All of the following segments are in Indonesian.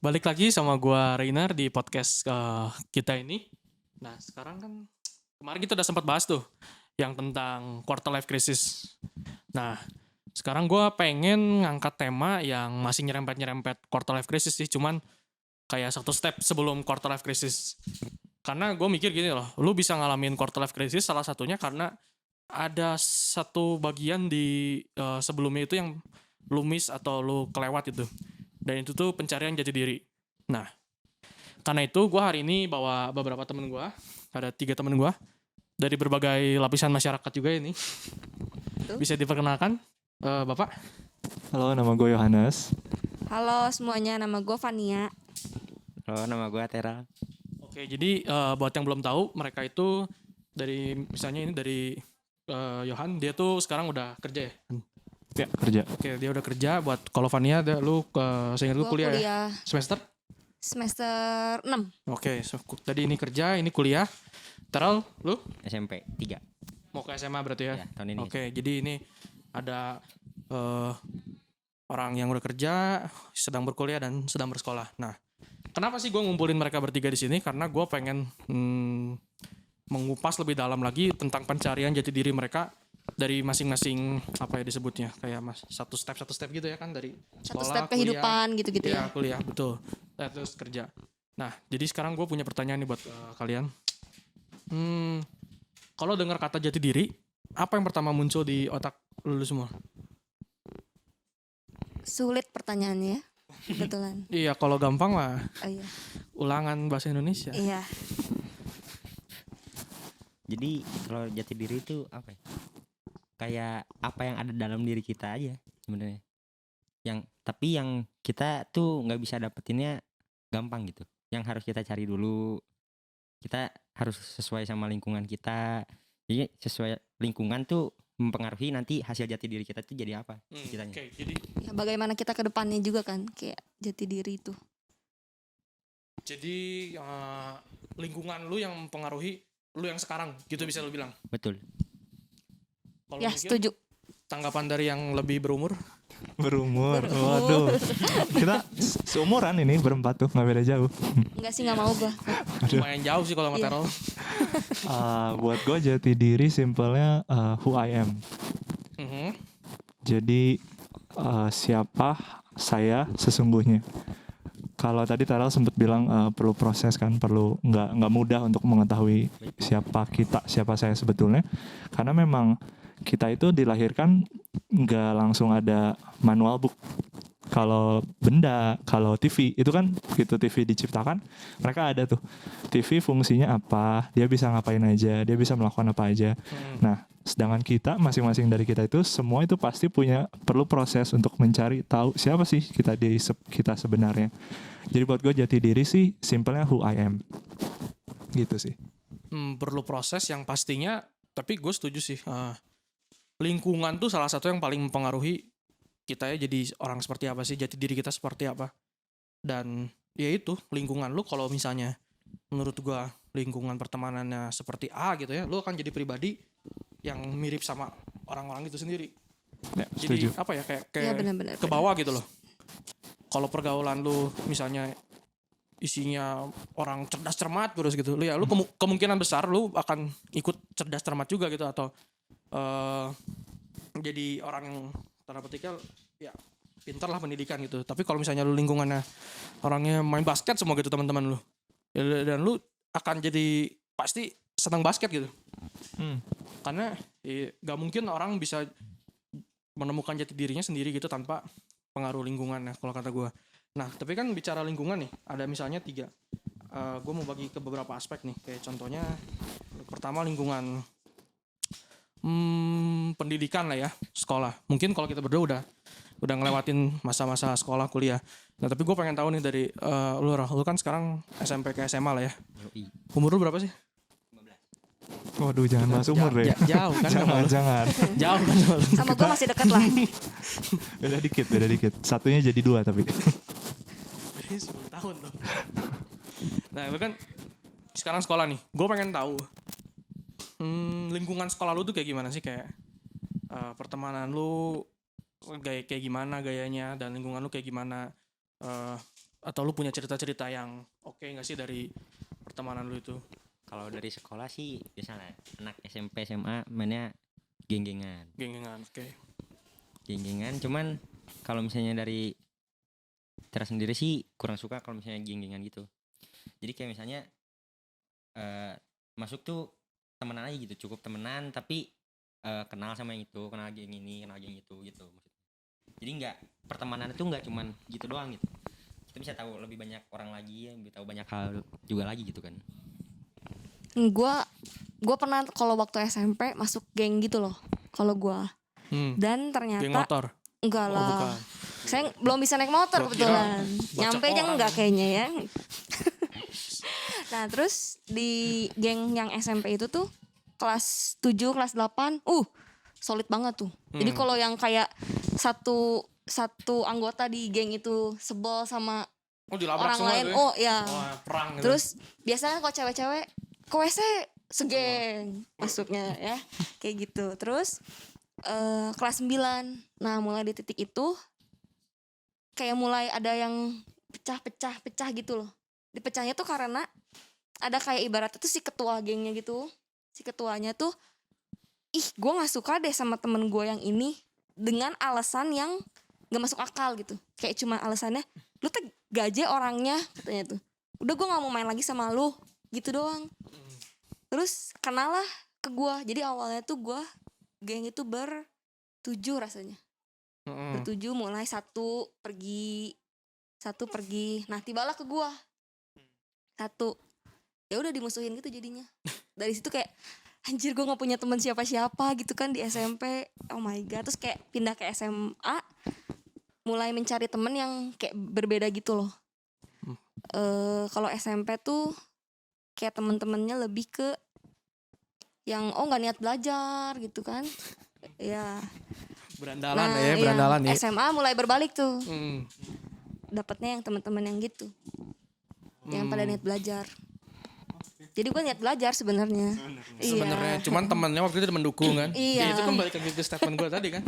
Balik lagi sama gua Reiner di podcast kita ini. Nah, sekarang kan kemarin kita udah sempat bahas tuh yang tentang quarter life crisis. Nah, sekarang gua pengen ngangkat tema yang masih nyerempet-nyerempet quarter life crisis sih, cuman kayak satu step sebelum quarter life crisis. Karena gue mikir gini loh, lu bisa ngalamin quarter life crisis salah satunya karena ada satu bagian di sebelumnya itu yang lu miss atau lu kelewat itu. Dan itu tuh pencarian jati diri. Nah, karena itu gue hari ini bawa beberapa temen gue. Ada 3 temen gue. Dari berbagai lapisan masyarakat juga ini. Bisa diperkenalkan, Bapak? Halo, nama gue Yohanes. Halo semuanya, nama gue Fania. Halo, nama gue Tera. Oke, jadi buat yang belum tahu, mereka itu dari, misalnya ini dari Yohan, dia tuh sekarang udah kerja ya? Ya, kerja. Oke, dia udah kerja. Buat kalau Fania, lu saya ingat lu Gue kuliah ya? kuliah Semester? semester 6. Oke, tadi ini kerja, ini kuliah. Teral, lu SMP 3. mau ke SMA berarti ya? Ya, tahun ini. Oke, jadi ini ada orang yang udah kerja, sedang berkuliah dan sedang bersekolah. Nah, kenapa sih gue ngumpulin mereka bertiga di sini? Karena gue pengen mengupas lebih dalam lagi tentang pencarian jati diri mereka dari masing-masing apa ya disebutnya, kayak satu step gitu ya kan, dari Satu sekolah, step kehidupan gitu-gitu kuliah, ya. kuliah betul. Nah, terus kerja. Nah, jadi sekarang gue punya pertanyaan nih buat kalian. Kalau dengar kata jati diri, apa yang pertama muncul di otak lu semua? Sulit pertanyaannya ya. Kebetulan. Iya, kalau gampang mah Oh iya. ulangan bahasa Indonesia. Iya. Jadi kalau jati diri itu apa ya? Kayak apa yang ada dalam diri kita aja sebenarnya. Tapi yang kita tuh nggak bisa dapetinnya gampang gitu. Yang harus kita cari dulu. Kita harus sesuai sama lingkungan kita. Jadi sesuai lingkungan tuh mempengaruhi nanti hasil jati diri kita tuh jadi apa ceritanya. Oke, jadi Ya, bagaimana kita ke depannya juga kan, kayak jati diri itu. lingkungan lu yang mempengaruhi lu yang sekarang gitu bisa lu bilang. Betul. Kalau Ya, mungkin setuju. tanggapan dari yang lebih berumur. Berumur. Waduh. Kita seumuran ini berempat tuh, nggak beda jauh. Enggak sih, enggak mau gue. Lumayan jauh sih kalau sama Iya. Terol. Buat gue jati diri simpelnya who I am. Mhm. Jadi siapa saya sesungguhnya. Kalau tadi Taral sempat bilang perlu proses kan, perlu nggak mudah untuk mengetahui siapa saya sebetulnya, karena memang kita itu dilahirkan nggak langsung ada manual book. Kalau benda, kalau TV itu kan begitu TV diciptakan, mereka ada tuh TV fungsinya apa, dia bisa ngapain aja, dia bisa melakukan apa aja. Nah, sedangkan kita masing-masing dari kita itu semua itu pasti perlu proses untuk mencari tahu siapa sih kita sebenarnya. Jadi buat gue jati diri sih simpelnya who I am. Gitu sih. Perlu proses yang pastinya, tapi gue setuju sih. Lingkungan tuh salah satu yang paling mempengaruhi kita ya jadi orang seperti apa sih, jati diri kita seperti apa. Dan ya itu, lingkungan lu kalau misalnya menurut gue lingkungan pertemanannya seperti A gitu ya, lu akan jadi pribadi yang mirip sama orang-orang itu sendiri. Ya, Jadi setuju. apa ya, kayak Ya, benar-benar. ke bawah gitu loh. Kalau pergaulan lu misalnya isinya orang cerdas cermat terus gitu, lu ya lu kemungkinan besar lu akan ikut cerdas cermat juga gitu, atau jadi orang yang tanda petiknya ya pintar lah pendidikan gitu. Tapi kalau misalnya lu lingkungannya orangnya main basket semua gitu teman-teman lu, ya, dan lu akan jadi pasti senang basket gitu. Karena gak mungkin orang bisa menemukan jati dirinya sendiri gitu tanpa pengaruh lingkungan ya kalau kata gue. Nah tapi kan bicara lingkungan nih, ada misalnya 3. Gue mau bagi ke beberapa aspek nih. Kayak contohnya pertama lingkungan pendidikan lah ya, sekolah. Mungkin kalau kita berdua udah ngelewatin masa-masa sekolah kuliah. Nah tapi gue pengen tahu nih dari lu kan sekarang SMP ke SMA lah ya. Yoi. Umur lu berapa sih? Waduh, jangan bahas umur deh. Jauh kan sama lu. Jangan. Jauh kan sama lu. Sama gue masih dekat lah. Beda dikit. Satunya jadi 2 tapi. 10 tahun tuh. Nah itu kan sekarang sekolah nih. Gue pengen tahu lingkungan sekolah lu tuh kayak gimana sih, kayak pertemanan lu kayak gimana gayanya, dan lingkungan lu kayak gimana, Atau lu punya cerita-cerita yang oke nggak sih dari pertemanan lu itu? Kalau dari sekolah sih biasanya anak SMP SMA mainnya geng-gengan. Geng-gengan, oke. Geng-gengan cuman kalau misalnya dari Tera sendiri sih kurang suka kalau misalnya geng-gengan gitu. Jadi kayak misalnya masuk tuh temenan aja gitu, cukup temenan tapi kenal sama yang itu, kenal geng ini, kenal geng itu gitu maksudnya. Jadi nggak, pertemanan itu nggak cuman gitu doang gitu. Kita bisa tahu lebih banyak orang lagi, yang lebih tahu banyak hal juga lagi gitu kan. Gue pernah kalau waktu SMP masuk geng gitu loh. Kalau gue dan Geng ternyata motor. enggak Oh, lah. bukan. Saya belum bisa naik motor Gua kebetulan. kira Nyampe bacok aja orang. enggak kayaknya ya. Nah, terus di geng yang SMP itu tuh kelas 7, kelas 8, solid banget tuh. Jadi kalau yang kayak satu anggota di geng itu sebel sama Oh, dilabrak orang semua lain, tuh ya? oh ya. Wah, perang gitu. Terus biasanya kalau cewek-cewek ke WC segeng masuknya ya. Kayak gitu. Terus kelas 9. Nah, mulai di titik itu kayak mulai ada yang pecah gitu loh. Dipecahnya tuh karena ada kayak ibaratnya tuh si ketua gengnya gitu. Si ketuanya tuh gue gak suka deh sama temen gue yang ini, dengan alasan yang gak masuk akal gitu. Kayak cuma alasannya, lu tuh gaje orangnya katanya tuh. Udah gue gak mau main lagi sama lu, gitu doang. Terus kenalah ke gue. Jadi awalnya tuh gue geng itu 7 rasanya. Bertujuh, mulai satu pergi. Nah tibalah ke gue 1. Ya udah dimusuhin gitu jadinya. Dari situ kayak anjir, gue nggak punya teman siapa-siapa gitu kan di SMP. Oh my god. Terus kayak pindah ke SMA, mulai mencari temen yang kayak berbeda gitu loh. Kalau SMP tuh kayak temen-temennya lebih ke yang nggak niat belajar gitu kan. Ya. Berandalan berandalan ya. SMA mulai berbalik tuh. Hmm. Dapatnya yang teman-teman yang gitu. Yang pada niat belajar. Jadi gue niat belajar sebenarnya. Sebenarnya cuman temennya waktu itu mendukung kan. Ya, Iya. itu kan balik lagi ke statement gue tadi kan.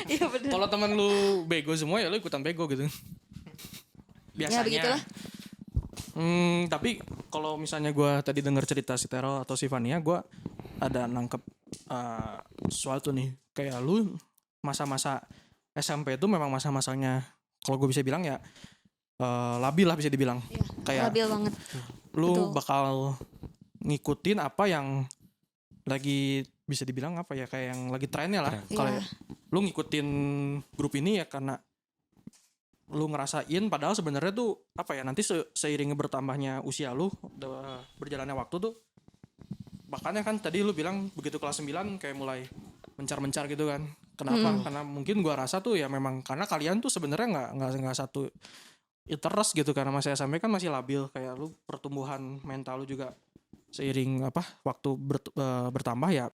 Iya benar. Kalau temen lu bego semua ya lu ikutan bego gitu. Biasanya. Ya begitulah. Tapi kalau misalnya gue tadi dengar cerita si Tero atau si Vania, gue ada nangkep sesuatu nih. Kayak lu masa-masa SMP itu memang masa-masanya kalau gue bisa bilang ya labil lah bisa dibilang. Iya, Kayak labil banget. lu Betul. bakal ngikutin apa yang lagi bisa dibilang apa ya, kayak yang lagi trennya lah. Kalau Iya. lu ngikutin grup ini ya karena lu ngerasain, padahal sebenarnya tuh apa ya, nanti seiring bertambahnya usia lu, berjalannya waktu tuh, makanya kan tadi lu bilang begitu kelas 9 kayak mulai mencar-mencar gitu kan. Kenapa? Karena mungkin gua rasa tuh ya memang karena kalian tuh sebenarnya nggak satu interest gitu, karena masih SMP kan masih labil, kayak lu pertumbuhan mental lu juga seiring waktu bertambah ya.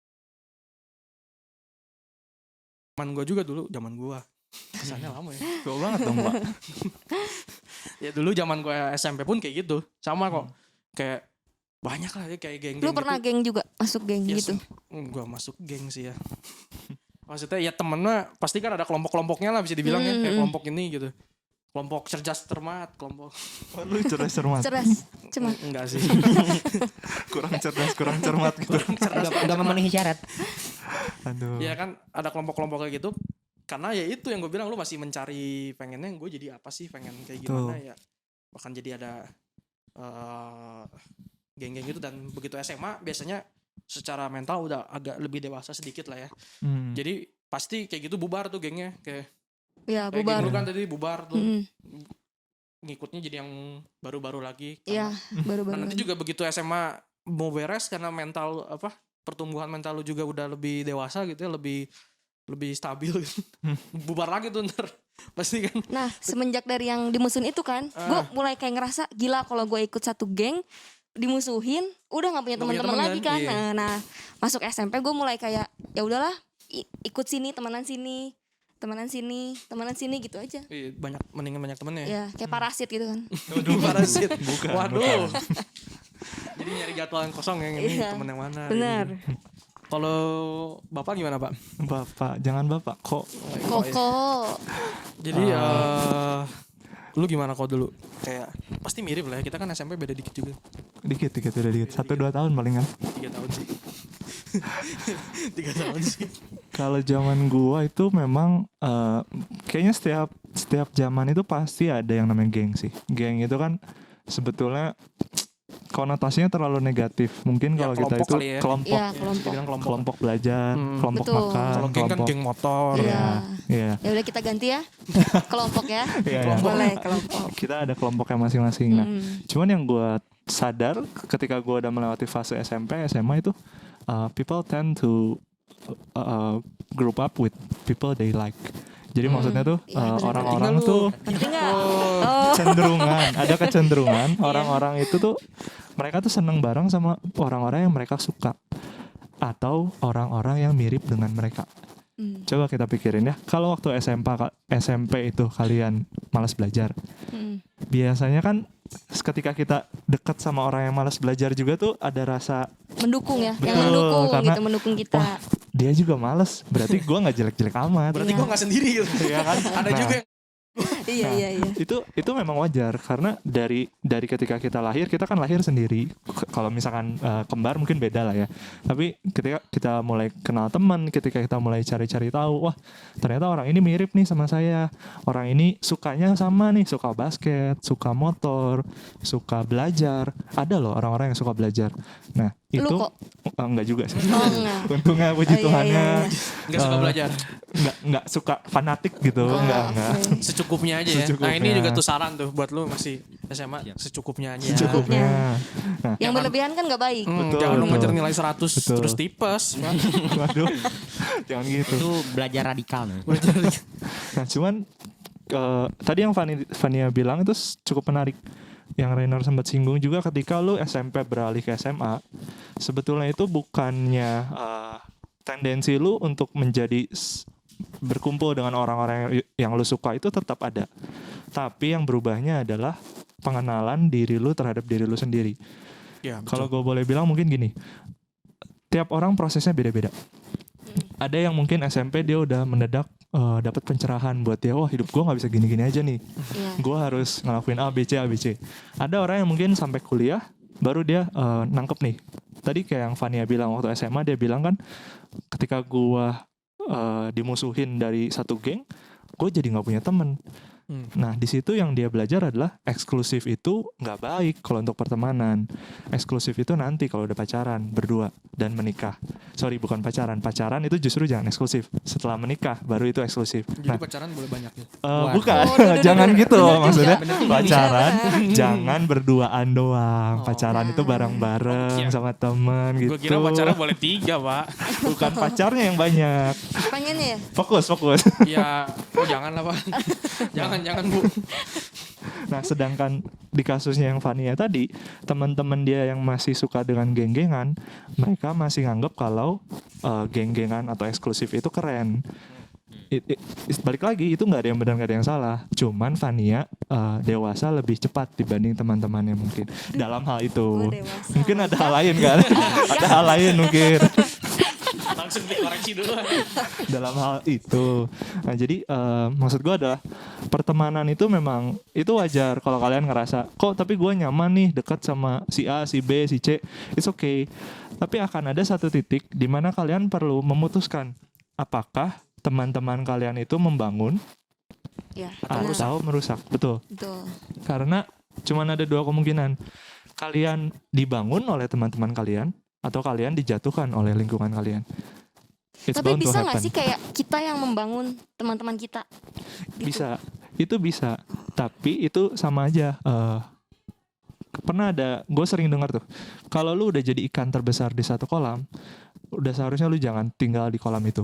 Zaman gua juga dulu, zaman gua kesannya lama ya. Tua banget dong, Pak. Ya dulu zaman gua SMP pun kayak gitu, sama kok. Kayak banyak lah ya kayak geng-geng Lu pernah gitu. geng juga, masuk geng Ya, gitu? Gua masuk geng sih ya. Maksudnya ya temennya pasti kan ada kelompok-kelompoknya lah bisa dibilang ya, kayak kelompok ini gitu. Kelompok cerdas cermat, kelompok Lu cerdas cermat. Cerdas, cuma enggak sih. Kurang cerdas, kurang cermat gitu. Udah memenuhi syarat. Aduh. Ya kan ada kelompok-kelompok kayak gitu. Karena ya itu yang gue bilang, lu masih mencari pengennya gue jadi apa sih, pengen kayak gimana ya. Bahkan jadi ada geng-geng gitu, dan begitu SMA biasanya secara mental udah agak lebih dewasa sedikit lah ya. Jadi pasti kayak gitu bubar tuh gengnya, kayak ya kayak bubar. geng lu kan tadi bubar tuh. Mm-mm. Ngikutnya jadi yang baru-baru lagi. Iya, Nah, baru-baru. nanti juga begitu SMA mau beres karena mental pertumbuhan mental lu juga udah lebih dewasa gitu ya, lebih stabil gitu. Bubar lagi tuh ntar pasti kan. Nah, semenjak dari yang dimusuhin itu kan, gue mulai kayak ngerasa gila kalau gue ikut satu geng dimusuhin, udah nggak punya Nggak punya teman-teman temen lagi kan? kan. Iya. Nah, masuk SMP gue mulai kayak ya udahlah, ikut sini, temenan sini gitu aja. Iya, mendingan banyak temennya. Ya, kayak parasit gitu kan. Waduh, parasit. Bukan, Waduh. Jadi nyari jadwal yang kosong yang ini Iya, temen yang mana. benar. Gitu. Kalau Bapak gimana, Pak? Bapak, jangan Bapak kok. Koko. Jadi Lu gimana kok dulu? Kayak pasti mirip lah ya. Kita kan SMP beda dikit juga. Dikit udah dikit. 1-2 tahun palingan. 3 tahun sih. 3 tahun sih. Kalau zaman gua itu memang kayaknya setiap zaman itu pasti ada yang namanya geng sih. Geng itu kan sebetulnya konotasinya terlalu negatif. Mungkin Ya, kalau kita kelompok itu kali ya. kelompok, Iya, kelompok. Dibilang kelompok. kelompok belajar, kelompok Betul. makan, Kalau geng kan kelompok. geng motor. Iya. Iya. Ya udah kita ganti ya. Kelompok ya. Iya, iya. Boleh kelompok. Kita ada kelompoknya masing-masing. Nah, cuman yang gua sadar ketika gua udah melewati fase SMP, SMA itu people tend to group up with people they like. Jadi maksudnya tuh Iya, benar. orang-orang Penting nggak lu? tuh Penting nggak? Oh. ada kecenderungan orang-orang itu tuh mereka tuh seneng bareng sama orang-orang yang mereka suka atau orang-orang yang mirip dengan mereka. Coba kita pikirin ya, kalau waktu SMP itu kalian malas belajar, biasanya kan ketika kita dekat sama orang yang malas belajar juga tuh ada rasa Mendukung ya, yang Betul, mendukung karena- gitu, mendukung kita. wah, dia juga malas, berarti gua nggak jelek-jelek amat. Berarti Iya. gue gak sendiri gitu. Iya kan? Ada Nah, juga yang Iya, Nah, iya, iya. itu memang wajar karena dari ketika kita lahir kita kan lahir sendiri. Kalau misalkan kembar mungkin beda lah ya, tapi ketika kita mulai kenal teman, ketika kita mulai cari-cari tahu, wah ternyata orang ini mirip nih sama saya, orang ini sukanya sama nih, suka basket, suka motor, suka belajar. Ada loh orang-orang yang suka belajar. Nah Lu itu kok? enggak juga sih. Oh, enggak. Untungnya puji Oh, iya, Tuhannya iya, gak suka belajar. enggak suka fanatik gitu, enggak. Oke. Secukupnya aja ya. Nah Secukupnya. ini juga tuh saran tuh buat lu masih SMA. Secukupnya aja. Secukupnya. Nah, Yang berlebihan kan nggak baik. Hmm, Betul, jangan lu betul. ngejar nilai 100 Betul. terus tipes. waduh, jangan gitu. Itu belajar radikal nih. Nah, cuman tadi yang Fania bilang itu cukup menarik. Yang Rainer sempat singgung juga ketika lu SMP beralih ke SMA, sebetulnya itu bukannya tendensi lu untuk menjadi berkumpul dengan orang-orang yang lu suka itu tetap ada. Tapi yang berubahnya adalah pengenalan diri lu terhadap diri lu sendiri. Ya, Kalau gue boleh bilang mungkin gini, tiap orang prosesnya beda-beda. Ada yang mungkin SMP dia udah mendadak dapat pencerahan buat dia, wah hidup gue nggak bisa gini-gini aja nih, Iya. gue harus ngelakuin A B C. Ada orang yang mungkin sampai kuliah baru dia nangkep nih. Tadi kayak yang Fania bilang waktu SMA, dia bilang kan ketika gue dimusuhin dari satu geng, gue jadi nggak punya temen. Nah di situ yang dia belajar adalah eksklusif itu nggak baik kalau untuk pertemanan. Eksklusif itu nanti kalau udah pacaran berdua dan menikah. Sorry, bukan pacaran. Pacaran itu justru jangan eksklusif. Setelah menikah baru itu eksklusif. Jadi Nah, pacaran boleh banyak ya. bukan, Oh, duh, duh, jangan duh. gitu Bener juga, maksudnya. bener juga. Pacaran jangan berduaan doang. Oh. Pacaran itu bareng-bareng Oh, iya. sama temen gitu. Gue kira pacaran boleh 3 pak. Bukan pacarnya yang banyak. Pengennya ya? Fokus. Ya, oh jangan lah pak. Jangan bu. Nah, sedangkan di kasusnya yang Fania tadi, teman-teman dia yang masih suka dengan geng-gengan, mereka masih nganggap kalau geng-gengan atau eksklusif itu keren. Balik lagi, itu nggak ada yang benar, nggak ada yang salah. Cuman Fania dewasa lebih cepat dibanding teman-temannya mungkin dalam hal itu. Gua dewasa. Mungkin ada hal lain kan? Ada hal lain mungkin Langsung dikoreksi dulu. dalam hal itu. Nah, jadi maksud gue adalah pertemanan itu memang itu wajar kalau kalian ngerasa kok tapi gue nyaman nih dekat sama si A, si B, si C, it's okay. Tapi akan ada satu titik di mana kalian perlu memutuskan apakah teman-teman kalian itu membangun Ya, atau merusak. Betul. Betul. Karena cuman ada dua kemungkinan. Kalian dibangun oleh teman-teman kalian atau kalian dijatuhkan oleh lingkungan kalian. It's Tapi bound to bisa nggak happen. sih kayak kita yang membangun teman-teman kita? Gitu. Bisa, itu bisa, tapi itu sama aja. Pernah ada, gue sering dengar tuh, kalau lu udah jadi ikan terbesar di satu kolam, udah seharusnya lu jangan tinggal di kolam itu.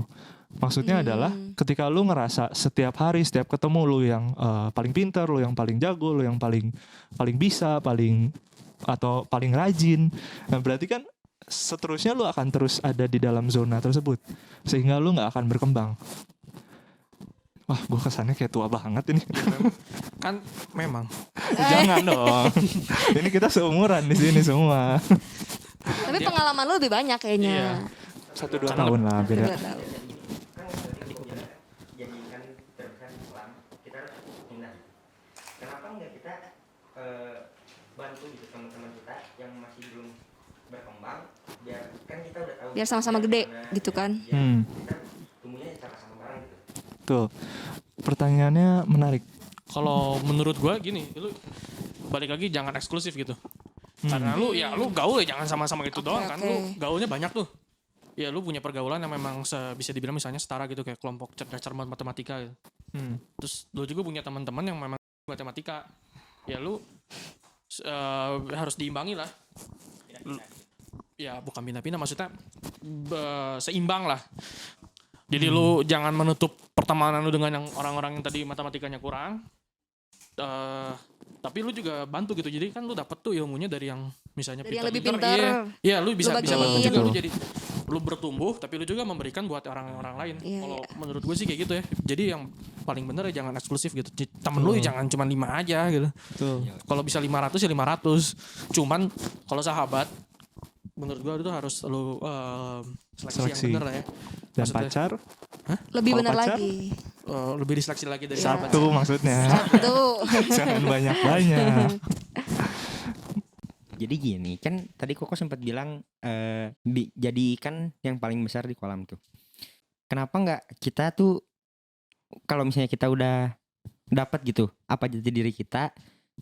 Maksudnya adalah ketika lu ngerasa setiap hari, setiap ketemu lu yang paling pintar, lu yang paling jago, lu yang paling bisa, atau paling rajin, nah berarti kan seterusnya lu akan terus ada di dalam zona tersebut, sehingga lu nggak akan berkembang. Wah, gue kesannya kayak tua banget ini. Kan memang. Jangan dong. Ini kita seumuran di sini semua. Tapi pengalaman lu lebih banyak kayaknya. 1-2 Karena tahun lah beda. Gua tahu. kenapa nggak kita bantu gitu teman-teman kita yang masih belum berkembang, biar kan kita udah tahu Biar sama-sama gede gitu kan. kita tumbuhnya sama-sama bareng gitu. Tuh. Pertanyaannya menarik. Kalau menurut gua gini, lu balik lagi jangan eksklusif gitu. Karena lu gaul ya jangan sama-sama itu Oke, doang kan. oke. Lu gaulnya banyak tuh. Ya lu punya pergaulan yang memang bisa dibilang misalnya setara gitu kayak kelompok cerdas cermat matematika gitu. Terus lu juga punya teman-teman yang memang matematika. Ya lu harus diimbangi lah. Ya bukan bina-bina maksudnya seimbang lah. Jadi lu jangan menutup pertemanan lu dengan yang orang-orang yang tadi matematikanya kurang. Tapi lu juga bantu gitu. Jadi kan lu dapet tuh ilmunya dari yang misalnya Dari yang lebih pintar-pintar. pintar. Iya, lu bisa bagiin. bantu juga Betul. lu jadi lu bertumbuh tapi lu juga memberikan buat orang-orang lain. Iya, Kalau iya. menurut gue sih kayak gitu ya. Jadi yang paling bener ya jangan eksklusif gitu. Temen lu ya jangan cuma 5 aja gitu. Tuh. Kalau bisa 500 ya 500. Cuman kalau sahabat menurut gua itu harus lu seleksi Seleksi. yang bener lah ya. Dan Maksudnya, pacar Lebih Kalau benar pacar? lagi. lebih diseleksi lagi dari Iya. sahabat. satu maksudnya. Tuh. Jangan banyak-banyak. Jadi gini kan tadi Koko sempat bilang jadi ikan yang paling besar di kolam tuh. Kenapa nggak kita tuh kalau misalnya kita udah dapat gitu apa jati diri kita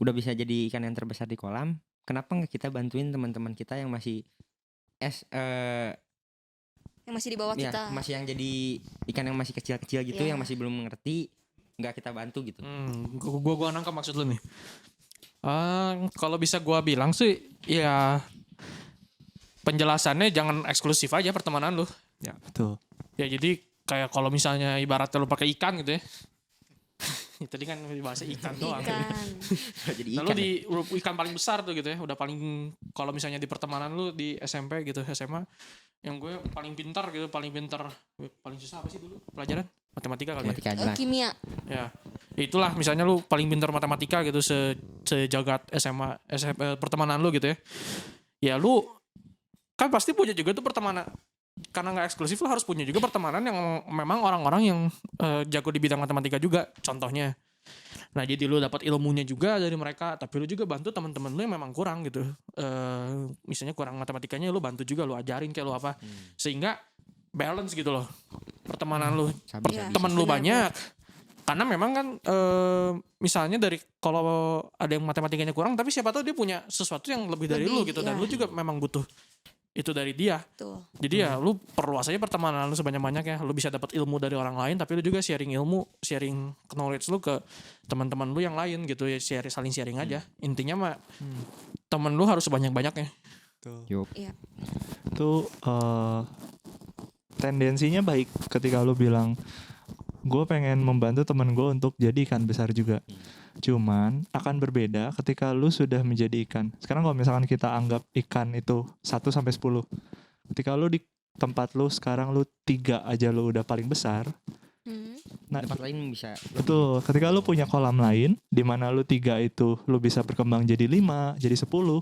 udah bisa jadi ikan yang terbesar di kolam, kenapa nggak kita bantuin teman-teman kita yang masih Yang masih di bawah ya, kita. masih yang jadi ikan yang masih kecil-kecil gitu, Iya. yang masih belum mengerti, nggak kita bantu gitu. Gua nangkap maksud lu nih. Kalau bisa gua bilang sih ya penjelasannya jangan eksklusif aja pertemanan lu. Ya, betul. Ya jadi kayak kalau misalnya ibaratnya lu pakai ikan gitu ya. Tadi kan bahasa ikan doang. Ikan. Jadi Nah, ikan. lu ikan paling besar tuh gitu ya. Udah paling kalau misalnya di pertemanan lu di SMP gitu, SMA yang gue paling pintar gitu, paling susah apa sih dulu pelajaran? Matematika kali ya. Matematika aja lah. Kimia. Ya. Itulah misalnya lu paling pintar matematika gitu sejagat SMA pertemanan lu gitu ya. Ya lu kan pasti punya juga tuh pertemanan, karena nggak eksklusif lu harus punya juga pertemanan yang memang orang-orang yang jago di bidang matematika juga contohnya. Nah jadi lu dapat ilmunya juga dari mereka, tapi lu juga bantu teman-teman lu yang memang kurang gitu. Misalnya kurang matematikanya lu bantu juga, lu ajarin kayak lu apa, sehingga balance gitu loh pertemanan lu. Iya, Temen lu benar, banyak karena memang kan misalnya dari kalau ada yang matematikanya kurang tapi siapa tahu dia punya sesuatu yang lebih dari lu Lebih, gitu, dan iya. lu juga memang butuh itu dari dia. Tuh. Jadi ya lu perluas aja pertemanan lu sebanyak-banyaknya. Lu bisa dapat ilmu dari orang lain tapi lu juga sharing ilmu, sharing knowledge lu ke teman-teman lu yang lain gitu ya, saling sharing aja. Intinya mah temen lu harus sebanyak-banyaknya. Yup. Iya. Itu tendensinya baik ketika lu bilang gue pengen membantu teman gue untuk jadi ikan besar juga. Cuman akan berbeda ketika lu sudah menjadi ikan. Sekarang kalau misalkan kita anggap ikan itu 1 sampai 10. Ketika lu di tempat lu sekarang lu 3 aja lu udah paling besar. Hmm. Nah, Tempat lain bisa. betul. Ketika lu punya kolam lain di mana lu 3 itu lu bisa berkembang jadi 5, jadi 10,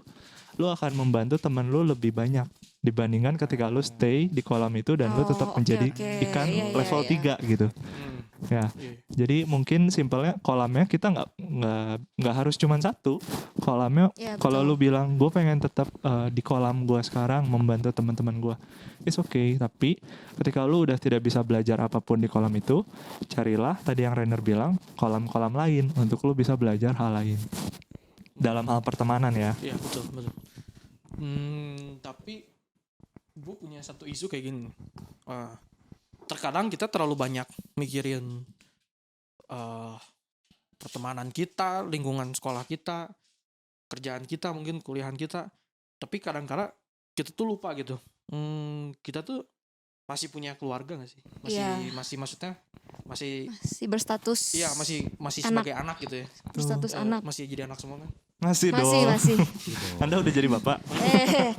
lu akan membantu teman lu lebih banyak dibandingkan ketika lu stay di kolam itu dan lu tetap Oh, menjadi oke. ikan Iya, iya, level iya. 3 gitu. Ya. Iya. Jadi mungkin simpelnya kolamnya kita nggak harus cuma 1. Kolamnya Iya, kalau betul. lu bilang gue pengen tetap di kolam gue sekarang membantu teman-teman gue, it's okay. Tapi ketika lu udah tidak bisa belajar apapun di kolam itu, carilah tadi yang Rainer bilang kolam-kolam lain untuk lu bisa belajar hal lain dalam hal pertemanan ya. Iya betul. Tapi gue punya satu isu kayak gini. Terkadang kita terlalu banyak mikirin pertemanan kita, lingkungan sekolah kita, kerjaan kita, mungkin kuliahan kita. Tapi kadang-kala kita tuh lupa gitu. Kita tuh masih punya keluarga gak sih? Masih maksudnya masih Masih berstatus. iya masih Anak. sebagai anak gitu ya. Berstatus anak. Masih jadi anak semua kan? Masih dong. Masih. Anda udah jadi bapak.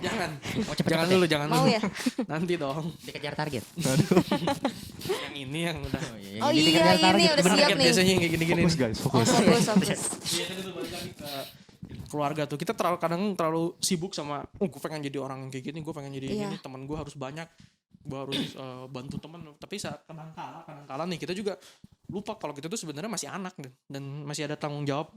Jangan. Oh, cepet-cepet Jangan ya. dulu, jangan Mau dulu. ya? Nanti dong. Dikejar target. yang ini yang udah Oh iya, ini udah siap target nih. biasanya yang kayak gini-gini. Fokus guys, fokus. Fokus. Iya tadi tuh balik lagi ke keluarga tuh. Kita terlalu sibuk sama gue pengen jadi orang kayak gini, gue pengen jadi Iya. gini, teman gue harus banyak, gue harus bantu teman. Tapi saat kadang-kala nih kita juga lupa kalau kita tuh sebenarnya masih anak dan masih ada tanggung jawab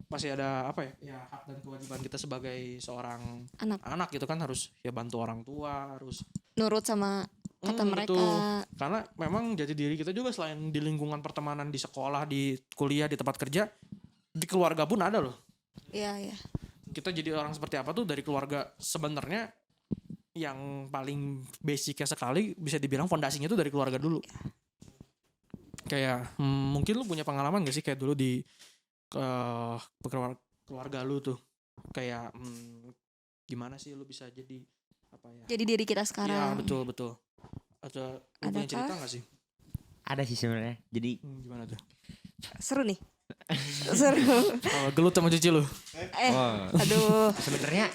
masih ada apa ya hak dan kewajiban kita sebagai seorang Anak. anak gitu kan, harus ya bantu orang tua, harus Nurut sama kata mereka. betul. Karena memang jati diri kita juga selain di lingkungan pertemanan, di sekolah, di kuliah, di tempat kerja, di keluarga pun ada loh. Iya, iya. Kita jadi orang seperti apa tuh dari keluarga. Sebenarnya yang paling basicnya sekali bisa dibilang fondasinya tuh dari keluarga dulu. Kayak mungkin lu punya pengalaman gak sih kayak dulu di keluarga lu tuh kayak gimana sih lu bisa jadi apa ya? Jadi diri kita Iya sekarang. betul. Ada lu punya cerita Adakah? gak sih? Ada sih sebenarnya. Jadi Gimana tuh? Seru nih. Seru. Gelut sama cuci lu. Aduh. sebenarnya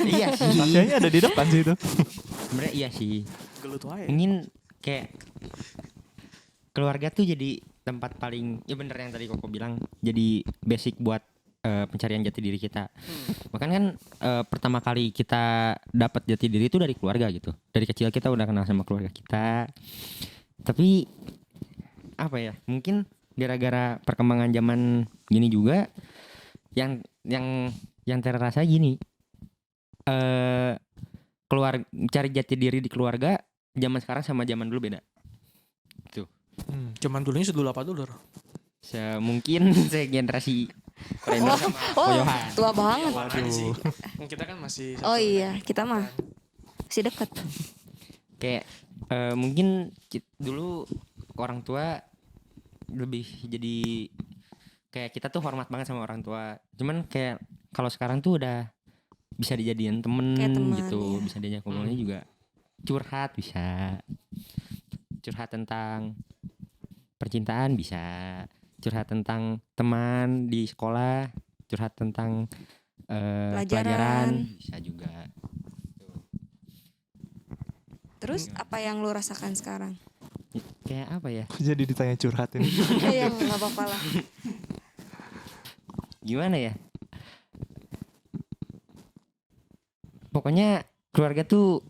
iya sih. Kayaknya ada di depan sih itu. Sebenarnya iya sih. Gelut wae. Mungkin kayak keluarga tuh jadi tempat paling, ya bener yang tadi Koko bilang, jadi basic buat pencarian jati diri kita. Bahkan kan pertama kali kita dapat jati diri itu dari keluarga gitu. Dari kecil kita udah kenal sama keluarga kita. Tapi apa ya? Mungkin gara-gara perkembangan zaman gini juga yang terasa gini. Keluar cari jati diri di keluarga zaman sekarang sama zaman dulu beda. Cuman dulunya sedulu apa dulu? Mungkin saya generasi Rainer sama Koyohan. Tua banget. Sih. Kita kan masih Oh iya, kita mah masih dekat. Kayak mungkin dulu orang tua lebih jadi kayak kita tuh hormat banget sama orang tua. Cuman kayak kalau sekarang tuh udah bisa dijadiin temen, Kayak teman, gitu, iya. bisa diajak ngomongnya juga curhat, bisa curhat tentang percintaan, bisa curhat tentang teman di sekolah, curhat tentang pelajaran, bisa juga. Terus apa yang lu rasakan sekarang? Kayak apa ya? Kok jadi ditanya curhat ini? Ya nggak apa-apa lah. Gimana ya? Pokoknya keluarga tuh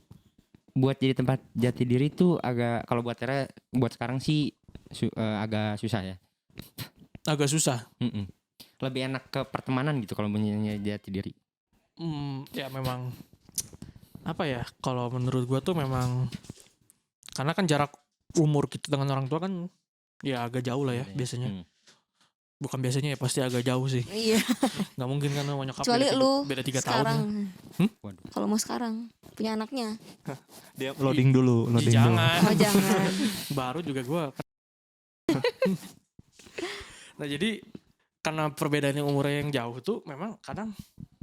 buat jadi tempat jati diri tuh agak, kalau buat Tera buat sekarang sih agak susah ya. agak susah. Lebih enak ke pertemanan gitu kalau punya jati diri. Ya memang apa ya? Kalau menurut gua tuh memang karena kan jarak umur kita dengan orang tua kan ya agak jauh lah ya biasanya. Bukan biasanya ya, pasti agak jauh sih. Iya. Nggak mungkin kan sama nyokap Kecuali lu beda 3 tahun. sekarang. Waduh. Kalau mau sekarang punya anaknya. Dia loading dulu, Ih, loading dulu. jangan. Oh jangan. Baru juga gua. Nah jadi karena perbedaan yang umurnya yang jauh tuh memang kadang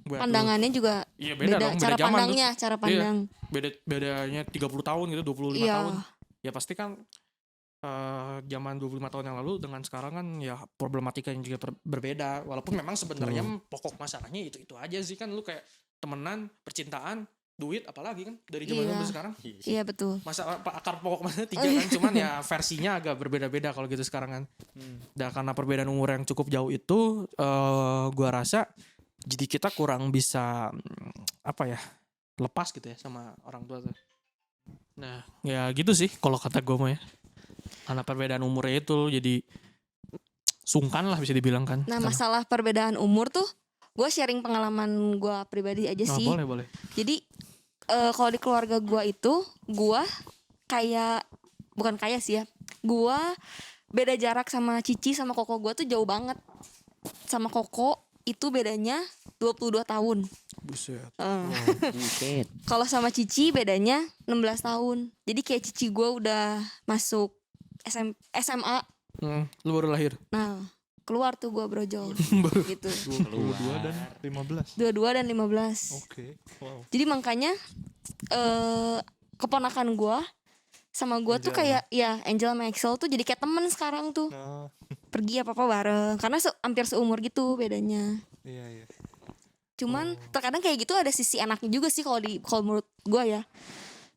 buat lu- Pandangannya juga Iya beda, dong, cara zaman tuh. pandangnya, cara pandang. Bedanya 30 tahun gitu, 25 Iya. tahun. Ya pasti kan zaman 25 tahun yang lalu dengan sekarang kan ya problematika yang juga berbeda. Walaupun memang sebenarnya pokok masalahnya itu aja sih kan, lu kayak temenan, percintaan, duit apalagi kan dari zaman Iya. dulu sekarang. Iya betul. Masalah akar pokok masalahnya 3 kan, cuman ya versinya agak berbeda-beda kalau gitu sekarang kan. Dan karena perbedaan umur yang cukup jauh itu gua rasa jadi kita kurang bisa apa ya, lepas gitu ya sama orang tua tuh. Nah, ya gitu sih kalau kata gue mah ya. Karena perbedaan umurnya itu jadi sungkan lah bisa dibilang kan. Nah Karena- masalah perbedaan umur tuh, gue sharing pengalaman gue pribadi aja Nah, sih. boleh. Jadi kalau di keluarga gue itu, gue kayak bukan kayak sih ya, gue beda jarak sama Cici sama Koko gue tuh jauh banget. Sama Koko itu bedanya 22 tahun. Buset. Buset. Kalau sama Cici bedanya 16 tahun. Jadi kayak Cici gue udah masuk SMA. Lu baru lahir. Nah keluar tuh gue brojol gitu. 22 dan 15. 22 dan 15. Oke. Wow. Jadi makanya keponakan gue sama gue tuh kayak ya Angel sama Axel tuh jadi kayak temen sekarang tuh. Nah, Pergi apa-apa bareng. Karena hampir seumur gitu bedanya. iya. Cuman terkadang kayak gitu ada sisi enaknya juga sih kalau menurut gue ya.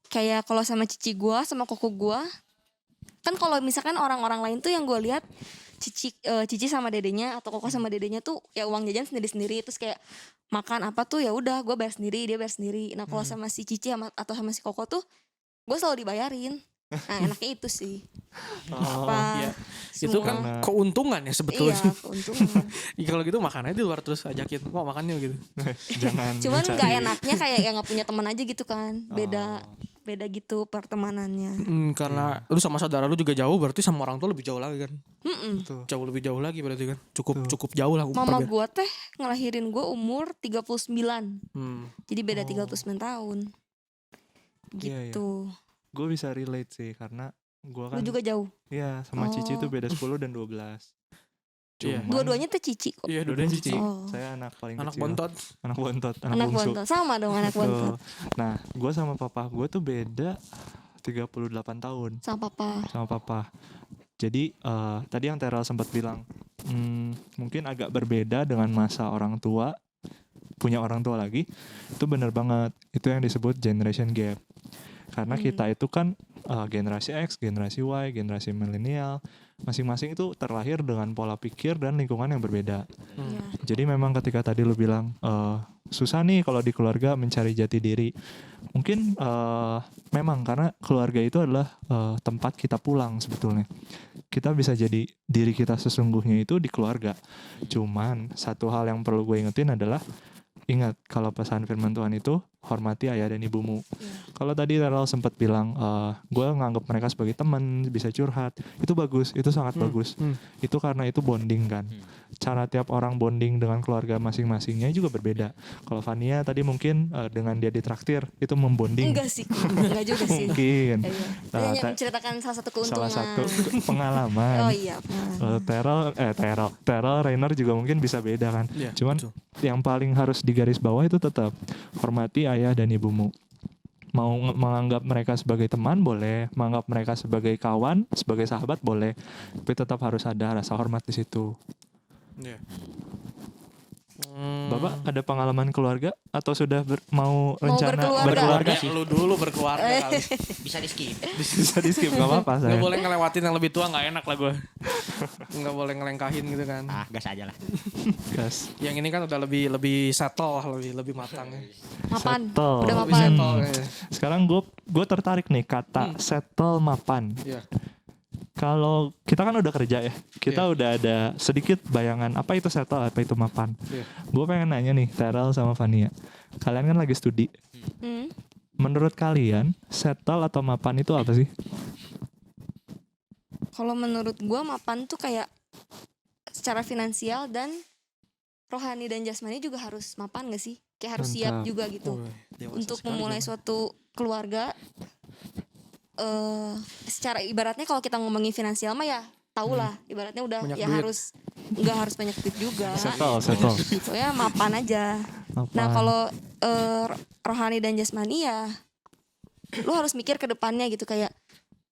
Kayak kalau sama Cici gue sama Koko gue, kan kalau misalkan orang-orang lain tuh yang gue lihat Cici sama dedenya atau Koko sama dedenya tuh ya uang jajan sendiri-sendiri, terus kayak makan apa tuh ya udah gue bayar sendiri, dia bayar sendiri. Nah kalau sama si Cici atau sama si Koko tuh gue selalu dibayarin. Nah enaknya itu sih. Oh, Apa iya. Itu kan Karena- keuntungan ya iya sebetulnya. keuntungan. Ya, kalau gitu makan aja di luar terus ajakin, mau makan yuk gitu. jangan Cuman mencari- nggak enaknya kayak yang nggak punya teman aja gitu kan. Beda Oh. beda gitu pertemanannya. Karena lu sama saudara lu juga jauh, berarti sama orang tua lebih jauh lagi kan. Mm-mm. Tuh. Jauh lebih jauh lagi berarti kan. Tuh. Cukup jauh lah. Mama perbe- gua teh ngelahirin gua umur 39. Hmm. Jadi beda Oh. 39 tahun. Iya, iya. Gitu. Gue bisa relate sih karena gue kan Lu juga jauh. iya sama Cici tuh Oh. beda 10 dan 12. Iya. Cuman- Dua-duanya tuh cici kok. Iya, Dua-duanya dua-duanya cici. Oh. Saya anak paling Anak kecil. bontot. Anak bontot, anak Anak bungsu. bontot. Sama dong anak bontot. Tuh. Nah, gue sama papa gue tuh beda 38 tahun Sama papa. sama papa. Jadi tadi yang Teral sempat bilang mungkin agak berbeda dengan masa orang tua, punya orang tua lagi. Itu bener banget. Itu yang disebut generation gap. Karena kita itu kan generasi X, generasi Y, generasi milenial, masing-masing itu terlahir dengan pola pikir dan lingkungan yang berbeda. Iya. Jadi memang ketika tadi lu bilang susah nih kalau di keluarga mencari jati diri. Mungkin memang karena keluarga itu adalah tempat kita pulang sebetulnya. Kita bisa jadi diri kita sesungguhnya itu di keluarga. Cuman satu hal yang perlu gue ingetin adalah ingat kalau pesan firman Tuhan itu hormati ayah dan ibumu. Kalau tadi Teral sempat bilang gue nganggap mereka sebagai teman, bisa curhat, itu bagus, itu sangat bagus. Itu karena itu bonding kan. Cara tiap orang bonding dengan keluarga masing-masingnya juga berbeda. Kalau Fania tadi mungkin dengan dia ditraktir itu membonding. Enggak sih. Enggak juga sih. Mungkin Iya. Dia Nah, hanya te- menceritakan salah satu keuntungan. salah satu pengalaman. Oh iya. Teral, Rainer juga mungkin bisa beda kan. Iya, Cuman betul. yang paling harus digaris bawah itu tetap hormati ayah dan ibumu. Mau menganggap mereka sebagai teman boleh, menganggap mereka sebagai kawan, sebagai sahabat boleh, tapi tetap harus ada rasa hormat di situ. Iya. Bapak ada pengalaman keluarga atau sudah mau Mau rencana berkeluarga? berkeluarga? Keluarga lu dulu berkeluarga kali. Bisa di skip. Bisa di skip nggak apa-apa saya. Nggak boleh ngelewatin yang lebih tua, nggak enak lah gue. Nggak boleh ngelengkahin gitu kan. Gas aja lah. Gas. Yang ini kan udah lebih settle lah, lebih matang. Mapan. Settle. Udah Lebih mapan. settle. ya. Sekarang gue tertarik nih kata settle mapan. Iya. Kalau kita kan udah kerja ya, kita udah ada sedikit bayangan apa itu settle, apa itu mapan. Iya. Gue pengen nanya nih, Teral sama Fania. Kalian kan lagi studi. Hmm. Menurut kalian, settle atau mapan itu apa sih? Kalau menurut gua mapan tuh kayak secara finansial dan rohani dan jasmani juga harus mapan gak sih? Kayak harus siap Mantap. juga gitu. Untuk memulai suatu keluarga secara ibaratnya kalau kita ngomongin finansial mah ya tau lah ibaratnya udah Banyak ya duit. harus nggak harus banyak duit juga. Settle. Soalnya mapan aja. Mapan. Nah kalau rohani dan jasmani ya lu harus mikir ke depannya gitu kayak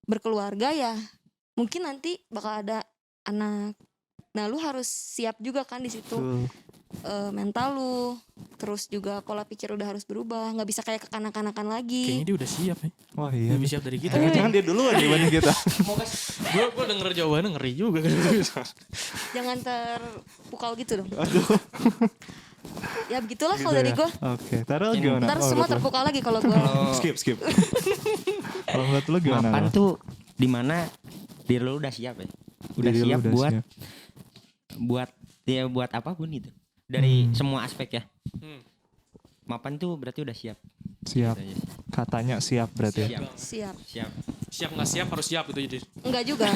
berkeluarga ya mungkin nanti bakal ada anak. Nah lu harus siap juga kan di situ. Betul. Mental lu terus juga pola pikir udah harus berubah, nggak bisa kayak kekanak-kanakan lagi. Kayaknya dia udah siap ya. Wah iya. Lebih siap dari kita. Jangan dia duluan dibanding kita. Gue denger jawabannya ngeri juga. Jangan terpukau gitu dong. Ya begitulah Gitu kalau dari ya. gue. Oke, Teral gimana? Ntar Oh, semua betul. terpukau lagi kalau gue. Skip. Kalau menurut lu gimana? Mapan Ral? tuh dimana diri lu udah siap ya. Udah Diri lu siap udah buat siap. buat apapun itu. Dari semua aspek ya. Hmm. Mapan tuh berarti udah siap. Siap. Gitu aja. Katanya siap berarti. Siap. Siap. Siap. Siap nggak siap harus siap gitu jadi. Enggak juga.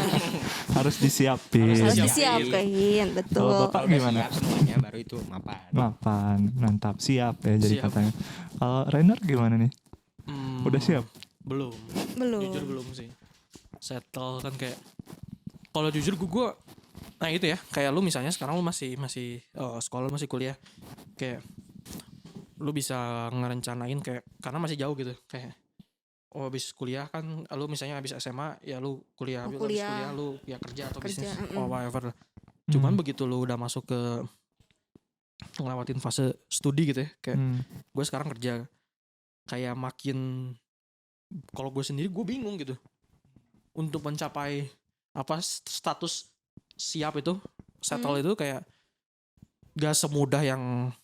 Harus disiapin. Harus Siap. disiapin, betul. Kalau Bapak Kalau udah gimana? siap semuanya baru itu mapan. Mapan, mantap, siap ya jadi Siap. katanya. Kalau Rainer gimana nih? Udah siap? Belum. Belum. Jujur belum sih. Settle kan kayak. Kalau jujur gue nah itu ya kayak lu misalnya sekarang lu masih sekolah masih kuliah kayak lu bisa ngerencanain kayak karena masih jauh gitu kayak habis kuliah kan lu misalnya habis SMA ya lu kuliah, habis kuliah lu ya kerja atau Kerja, bisnis whatever lah. Cuman begitu lu udah masuk ke ngelewatin fase studi gitu ya kayak gue sekarang kerja kayak makin kalau gue sendiri gue bingung gitu untuk mencapai apa status siap itu settle itu kayak gak semudah yang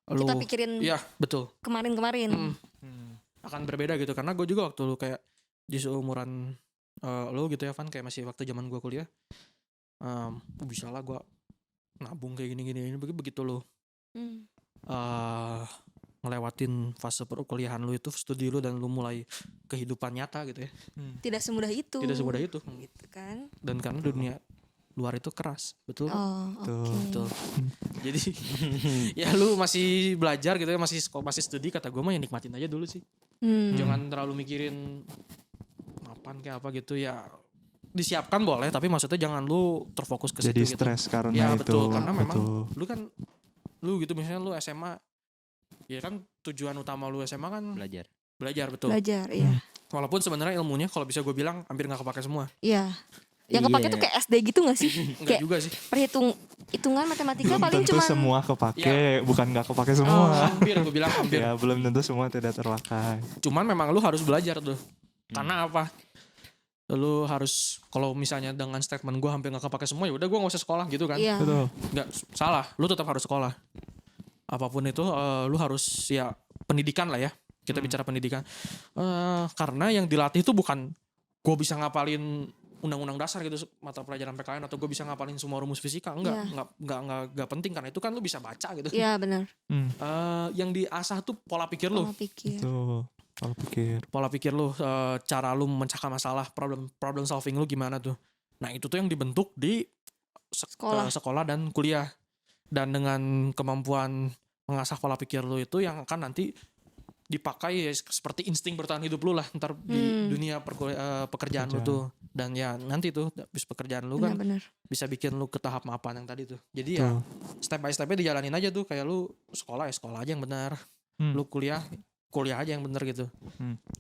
lu Kita pikirin ya betul kemarin-kemarin. akan berbeda gitu karena gue juga waktu lu kayak di seumuran lo gitu ya Van, kayak masih waktu zaman gue kuliah, bisa lah gue nabung kayak gini-gini. Begitu lo Hmm. ngelewatin fase perkuliahan lu itu, studi lu, dan lu mulai kehidupan nyata gitu ya, Tidak semudah itu. tidak semudah itu. Gitu kan. Dan karena dunia luar itu keras, betul. Oh, Tuh. oke. Betul. Jadi ya lu masih belajar gitu ya, masih studi, kata gue mah ya nikmatin aja dulu sih. Jangan terlalu mikirin apaan kayak apa gitu ya. Disiapkan boleh, tapi maksudnya jangan lu terfokus ke Jadi situ gitu. stres karena Ya itu. betul, karena memang Betul. lu kan, lu gitu misalnya lu SMA, ya kan tujuan utama lu SMA kan belajar, betul. Belajar, iya. Walaupun sebenarnya ilmunya kalau bisa gue bilang hampir nggak kepake semua. Iya. Yang kepake tuh kayak SD gitu gak sih? Enggak Kayak juga sih. hitungan matematika Belum paling tentu cuma semua kepake, bukan nggak kepake semua. Hampir gue bilang hampir. Ya belum tentu semua tidak terpakai. Cuman memang lu harus belajar tuh. Karena apa? Lu harus, kalau misalnya dengan statement gue hampir nggak kepake semua, ya udah gue nggak usah sekolah gitu kan? iya. Betul. Nggak salah, lu tetap harus sekolah. Apapun itu, lu harus ya pendidikan lah ya. Kita bicara pendidikan. Karena yang dilatih itu bukan gue bisa ngapalin undang-undang dasar gitu, mata pelajaran PKN, atau gue bisa ngapalin semua rumus fisika. Enggak penting, karena itu kan lu bisa baca gitu. Iya, benar. Yang diasah tuh pola pikir lu. Pola pikir. Tuh. Kalau pikir. Pola pikir lu, cara lu memecahkan masalah, problem solving lu gimana tuh. Nah, itu tuh yang dibentuk di sekolah dan kuliah. Dan dengan kemampuan mengasah pola pikir lu itu yang akan nanti dipakai ya, seperti insting bertahan hidup lu lah ntar di dunia pekerjaan lu tuh. Dan ya nanti tuh habis pekerjaan lu kan Benar. bisa bikin lu ke tahap mapan yang tadi tuh. Jadi ya step by stepnya dijalanin aja tuh. Kayak lu sekolah ya sekolah aja yang benar. Lu kuliah aja yang bener gitu.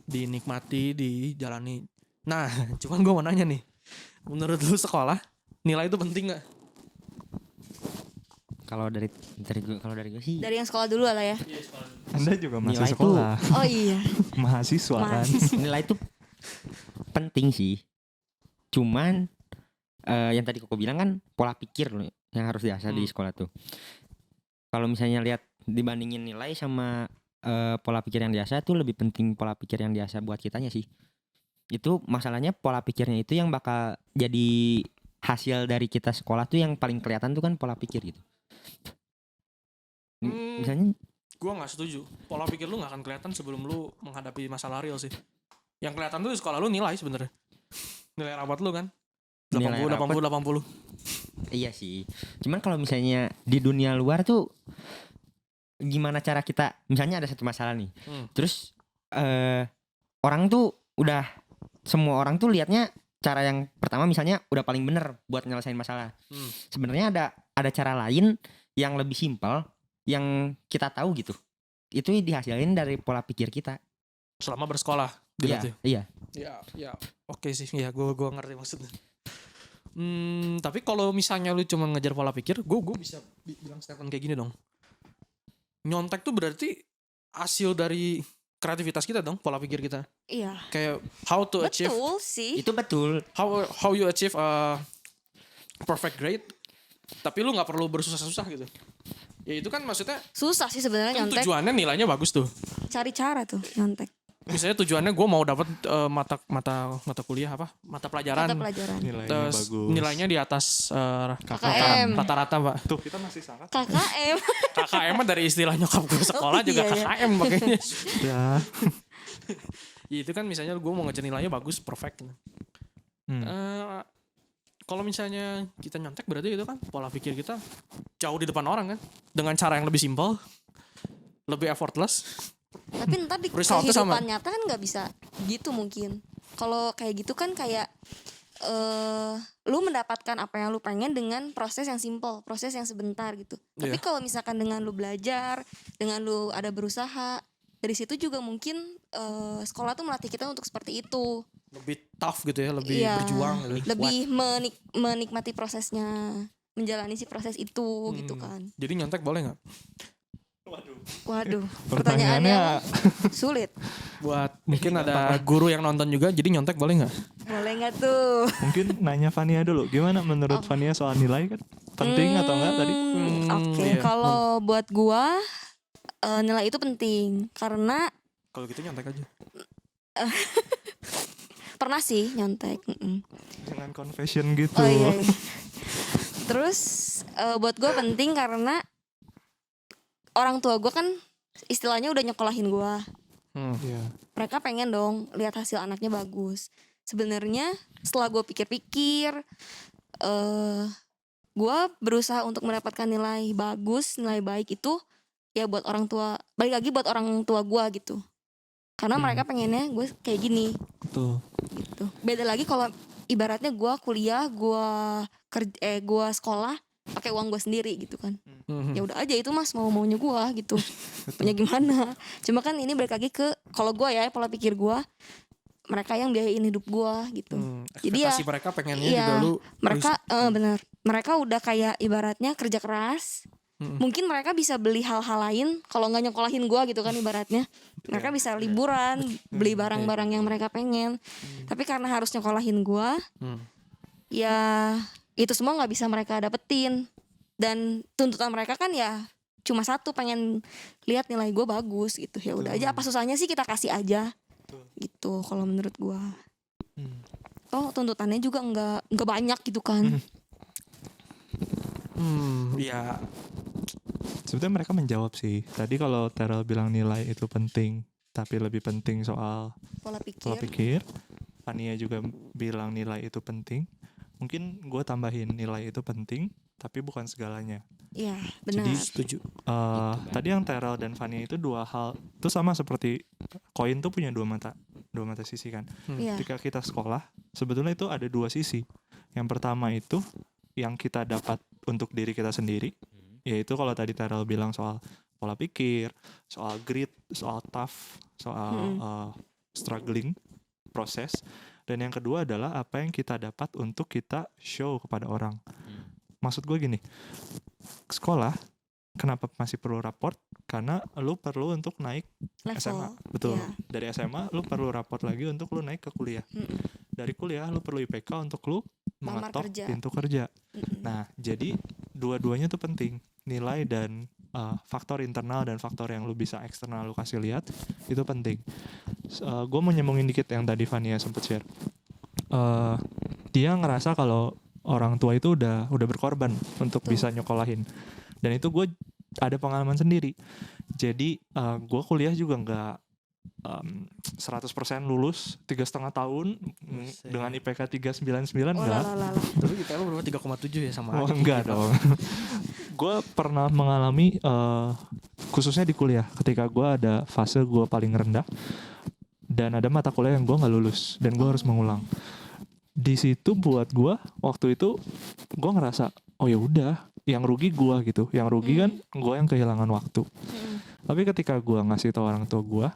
Dinikmati, dijalani. Nah, cuman gue mau nanya nih, menurut lu sekolah nilai itu penting gak? Kalau dari gue sih Dari yang sekolah dulu lah ya. Anda juga masih Nilai sekolah. Oh iya. Mahasiswa kan. nilai itu penting sih. Cuman yang tadi Koko bilang kan pola pikir loh yang harus diasah di sekolah tuh. Kalau misalnya lihat dibandingin nilai sama pola pikir yang diasah tuh, lebih penting pola pikir yang diasah buat kitanya sih. Itu masalahnya pola pikirnya itu yang bakal jadi hasil dari kita sekolah tuh, yang paling kelihatan tuh kan pola pikir gitu. Misalnya Gue gak setuju. Pola pikir lu gak akan kelihatan sebelum lu menghadapi masalah real sih. Yang kelihatan tuh di sekolah lu nilai sebenarnya. Nilai rapat lu kan 80. Iya sih. Cuman kalau misalnya di dunia luar tuh, gimana cara kita, misalnya ada satu masalah nih, terus orang tuh semua orang tuh liatnya cara yang pertama misalnya udah paling bener buat nyelesain masalah. Sebenarnya ada cara lain yang lebih simpel yang kita tahu gitu. Itu dihasilin dari pola pikir kita selama bersekolah. Iya. Ya, oke sih. Ya, gue ngerti maksudnya. Tapi kalau misalnya lu cuma ngejar pola pikir, gue bisa bilang statement kayak gini dong. Nyontek tuh berarti hasil dari kreativitas kita dong, pola pikir kita. Iya. Kayak how to achieve. Betul sih. Itu betul. How you achieve a perfect grade, tapi lu nggak perlu bersusah-susah gitu. Ya itu kan maksudnya Susah sih sebenarnya kan nyontek. tujuannya nilainya bagus tuh. Cari cara tuh nyontek. Misalnya tujuannya gue mau dapat mata kuliah apa? Mata pelajaran. Mata pelajaran. Nilainya Terus bagus. nilainya di atas KKM. rata-rata, Pak. Tuh kita masih sangat. KKM. KKM mah dari istilah nyokap gue sekolah juga iya, iya. KKM makanya. Ya. Ya itu kan misalnya gue mau ngejar nilainya bagus, perfect. Kalau misalnya kita nyontek berarti itu kan pola pikir kita jauh di depan orang kan, dengan cara yang lebih simpel, lebih effortless. Tapi ntar di Resultnya kehidupan sama. nyata kan nggak bisa gitu mungkin. Kalau kayak gitu kan kayak lu mendapatkan apa yang lu pengen dengan proses yang simple, proses yang sebentar gitu. Tapi kalau misalkan dengan lu belajar, dengan lu ada berusaha, dari situ juga mungkin sekolah tuh melatih kita untuk seperti itu. Lebih tough gitu ya, lebih Iya, berjuang gitu. lebih menikmati prosesnya, menjalani si proses itu gitu kan. Jadi nyontek boleh nggak? Waduh, Pertanyaannya sulit. Buat mungkin ada guru yang nonton juga, jadi nyontek boleh nggak? Boleh nggak tuh? mungkin nanya Fania dulu. Gimana menurut Fania soal nilai kan? Penting atau enggak tadi? Oke, iya. kalau buat gua nilai itu penting karena Kalau gitu nyontek aja. Pernah sih nyontek. Jangan confession gitu. Oh iya, iya. Terus buat gue penting karena orang tua gue kan istilahnya udah nyekolahin gue. Iya. Mereka pengen dong lihat hasil anaknya bagus. Sebenarnya setelah gue pikir-pikir, gue berusaha untuk mendapatkan nilai bagus, nilai baik itu ya buat orang tua, balik lagi buat orang tua gue gitu. Karena mereka pengennya gue kayak gini. Betul. Gitu. Beda lagi kalau ibaratnya gue kuliah, gue sekolah pakai uang gue sendiri gitu kan. Ya udah aja itu mas maunya gue gitu. Punya gimana? Cuma kan ini balik lagi ke kalau gue ya pola pikir gue, mereka yang biayain hidup gue gitu. Jadi ya Ekspektasi mereka pengennya iya, juga lu mereka benar. Mereka udah kayak ibaratnya kerja keras. Mungkin mereka bisa beli hal-hal lain kalau nggak nyokolahin gue gitu kan ibaratnya. Mereka bisa liburan, beli barang-barang yang mereka pengen. Tapi karena harus nyokolahin gue, ya itu semua nggak bisa mereka dapetin. Dan tuntutan mereka kan ya cuma satu, pengen lihat nilai gue bagus gitu. Ya udah aja, apa susahnya sih kita kasih aja gitu kalau menurut gue. Oh tuntutannya juga nggak banyak gitu kan. ya Sebetulnya mereka menjawab sih. Tadi kalau Terel bilang nilai itu penting, tapi lebih penting soal Pola pola pikir. pikir. Fania juga bilang nilai itu penting. Mungkin gue tambahin nilai itu penting, tapi bukan segalanya. Iya benar. Jadi setuju. tadi yang Terel dan Fania itu dua hal itu sama seperti koin tuh punya dua mata sisi kan. Iya. Ketika kita sekolah, sebetulnya itu ada dua sisi. Yang pertama itu yang kita dapat untuk diri kita sendiri, yaitu kalau tadi Terel bilang soal pola pikir, soal grit, soal tough, soal struggling proses. Dan yang kedua adalah apa yang kita dapat untuk kita show kepada orang. Maksud gue gini, sekolah kenapa masih perlu raport? Karena lu perlu untuk naik Level. SMA. Betul. Iya. Dari SMA lu perlu raport lagi untuk lu naik ke kuliah. Dari kuliah lu perlu IPK untuk lu Lamar mengetok kerja. pintu kerja. Nah, jadi dua-duanya tuh penting. Nilai dan faktor internal dan faktor yang lu bisa eksternal lu kasih lihat itu penting. Gue mau nyambungin dikit yang tadi Fania sempat share. Dia ngerasa kalau orang tua itu udah berkorban untuk bisa nyokolahin. Dan itu gue ada pengalaman sendiri. Jadi gue kuliah juga nggak 100% lulus 3,5 tahun dengan IPK 399 enggak. Tapi IPK lu berapa 3,7 ya sama Oh, aja. enggak dong. Gue pernah mengalami khususnya di kuliah ketika gue ada fase gue paling rendah dan ada mata kuliah yang gue nggak lulus dan gue harus mengulang. Di situ buat gue waktu itu gue ngerasa oh ya udah yang rugi gue gitu, yang rugi kan gue yang kehilangan waktu. Tapi ketika gue ngasih tahu orang tua gue,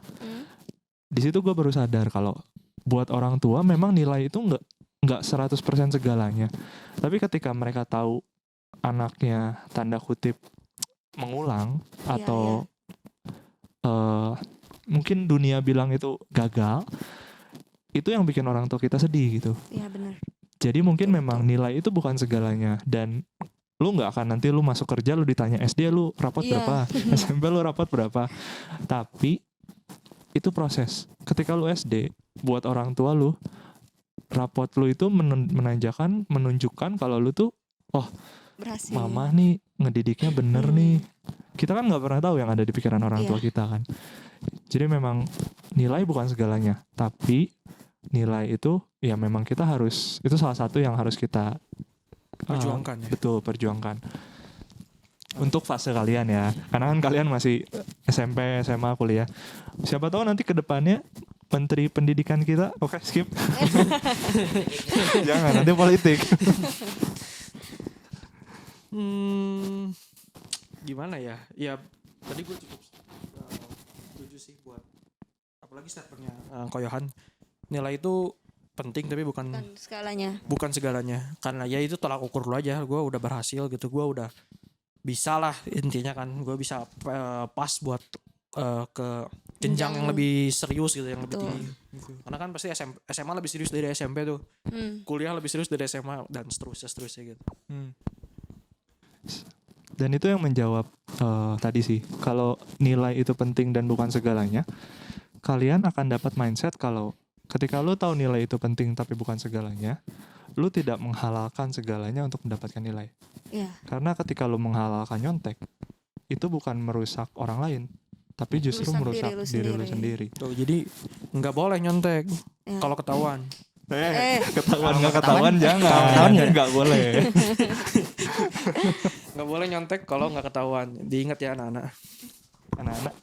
di situ gue baru sadar kalau buat orang tua memang nilai itu nggak 100% segalanya. Tapi ketika mereka tahu anaknya tanda kutip mengulang atau mungkin dunia bilang itu gagal, itu yang bikin orang tua kita sedih gitu. Iya benar. Jadi mungkin memang nilai itu bukan segalanya dan lu nggak akan nanti lu masuk kerja lu ditanya SD lu rapot berapa, SMP lu rapot berapa. Tapi itu proses. Ketika lu SD, buat orang tua lu, rapot lu itu menunjukkan kalau lu tuh, oh Berhasil. mama nih ngedidiknya bener nih. Kita kan nggak pernah tahu yang ada di pikiran orang tua kita kan. Jadi memang nilai bukan segalanya, tapi nilai itu ya memang kita harus, itu salah satu yang harus kita Perjuangkan ya. Betul, perjuangkan. Untuk fase kalian ya. Karena kan kalian masih SMP, SMA, kuliah. Siapa tahu nanti ke depannya Menteri Pendidikan kita, oke skip. Jangan, nanti politik. Gimana ya? Ya tadi gue cukup setuju sih buat apalagi statementnya Koyohan. Nilai itu penting tapi bukan segalanya. Karena ya itu tolak ukur lu aja. Gue udah berhasil gitu. Gue udah bisa lah intinya kan. Gue bisa pas buat ke jenjang yang lebih serius gitu, yang lebih tinggi. Karena kan pasti SMA lebih serius dari SMP tuh. Kuliah lebih serius dari SMA dan seterusnya gitu. Dan itu yang menjawab tadi sih. Kalau nilai itu penting dan bukan segalanya, kalian akan dapat mindset kalau Ketika lu tahu nilai itu penting tapi bukan segalanya, lu tidak menghalalkan segalanya untuk mendapatkan nilai. Iya. Karena ketika lu menghalalkan nyontek, itu bukan merusak orang lain, tapi justru Merusak merusak diri diri lu lu sendiri. Tuh, jadi nggak boleh nyontek Ya. kalau ketahuan. Ketahuan nggak ketahuan, ketahuan jangan. kalau ketahuan Nggak boleh. Nggak boleh nyontek kalau nggak ketahuan. Diingat ya anak-anak. Anak-anak